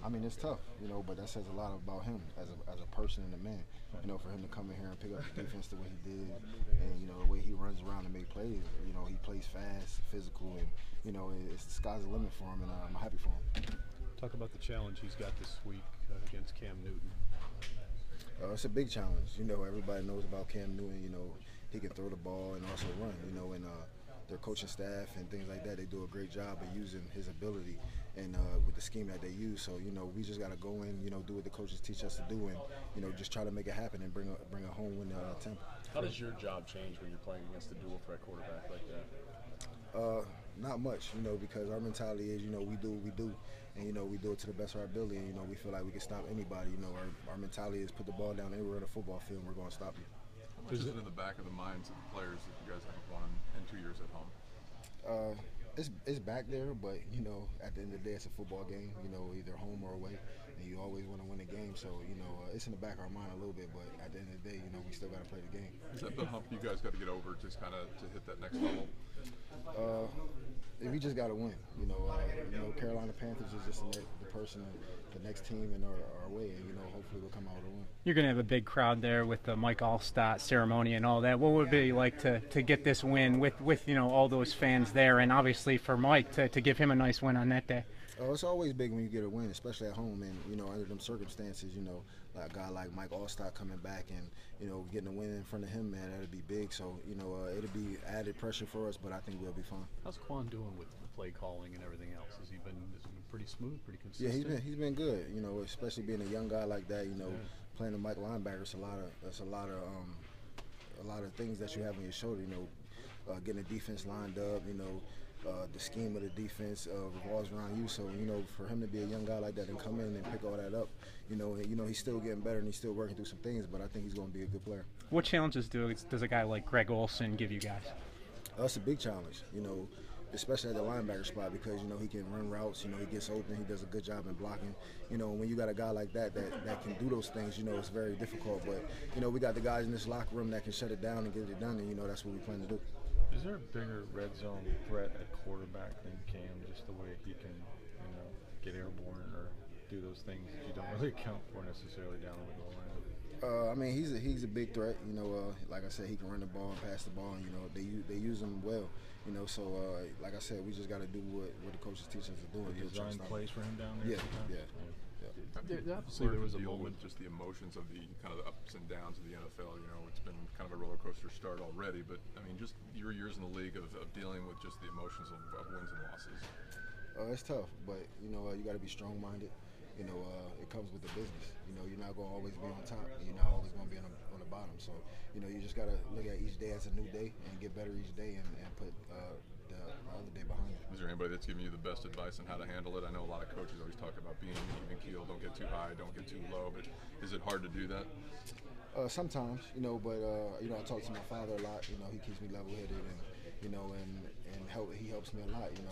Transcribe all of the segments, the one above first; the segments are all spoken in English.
I mean, it's tough, but that says a lot about him as a person and a man. For him to come in here and pick up the defense the way he did, and the way he runs around and make plays. He plays fast, physical, and it's the sky's the limit for him, and I'm happy for him. Talk about the challenge he's got this week against Cam Newton. It's a big challenge. Everybody knows about Cam Newton. He can throw the ball and also run. And their coaching staff and things like that, they do a great job of using his ability and with the scheme that they use. So we just got to go in, do what the coaches teach us to do, and just try to make it happen and bring a home win to Tampa. How does your job change when you're playing against a dual threat quarterback like that? Not much, because our mentality is, we do what we do, and we do it to the best of our ability, and we feel like we can stop anybody. Our mentality is put the ball down anywhere on the football field, and we're going to stop you. How much is it in the back of the minds of the players that you guys haven't won in 2 years at home? It's back there, but at the end of the day, it's a football game. Either home or away, and you always want to win a game. So it's in the back of our mind a little bit, but at the end of the day, we still got to play the game. Is that the hump you guys got to get over, just kind of to hit that next level? We just got to win. Carolina Panthers is just the person, the next team in our way, and hopefully we'll come out with a win. You're going to have a big crowd there with the Mike Allstott ceremony and all that. What would it be like to get this win with all those fans there, and obviously for Mike to give him a nice win on that day? It's always big when you get a win, especially at home, and under them circumstances, like a guy like Mike Allstott coming back and getting a win in front of him, man, that'd be big. So it'll be added pressure for us, but I think we'll be fine. How's Quan doing with the play calling and everything else? Has he been pretty smooth, pretty consistent? Yeah, he's been good. Especially being a young guy like that. Playing a Mike linebacker, it's a lot of things that you have on your shoulder. Getting the defense lined up. The scheme of the defense revolves around you. So for him to be a young guy like that and come in and pick all that up, he's still getting better and he's still working through some things. But I think he's going to be a good player. What challenges does a guy like Greg Olsen give you guys? It's a big challenge. Especially at the linebacker spot, because he can run routes. He gets open. He does a good job in blocking. When you got a guy like that can do those things, it's very difficult. But we got the guys in this locker room that can shut it down and get it done, and that's what we plan to do. Is there a bigger red zone threat at quarterback than Cam? Just the way he can, get airborne or do those things that you don't really account for necessarily down the goal line. I mean, he's a big threat. Like I said, he can run the ball and pass the ball. And, they use him well. So like I said, we just got to do what the coaches teach us to do. Design plays for him down there. Yeah. Obviously, there was a deal moment. with just the emotions of the kind of the ups and downs of the NFL. It's been kind of a roller coaster start already, but I mean, just your years in the league of dealing with just the emotions of wins and losses. It's tough, but you got to be strong-minded. It comes with the business. You're not going to always be on top. You're not always going to be on the bottom. So, you just got to look at each day as a new day and get better each day and put the other day behind you. Is there anybody that's giving you the best advice on how to handle it? I know a lot of coaches always talk about being even keel, don't get too high, don't get too low, but is it hard to do that? Sometimes, but I talk to my father a lot. He keeps me level-headed and he helps me a lot. And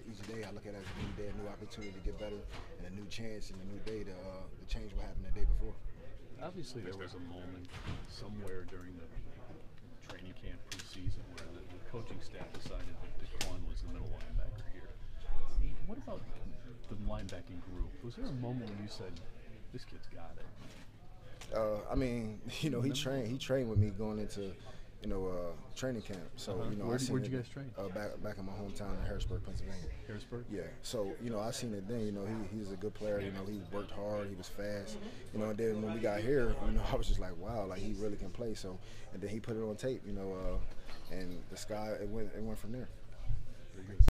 each day I look at it as a new day, a new opportunity to get better, and a new chance and a new day to change what happened the day before. Obviously, there was a moment somewhere during the training camp preseason where the coaching staff decided that Quan was the middle linebacker here. What about the linebacking group? Was there a moment when you said, "This kid's got it"? I mean, he trained with me going into training camp. So where'd you guys train? Back in my hometown in Harrisburg, Pennsylvania. Harrisburg. Yeah. So I seen it then. He's a good player. He worked hard. He was fast. And then when we got here, I was just like, wow, like he really can play. So and then he put it on tape. And the sky it went from there. Very good.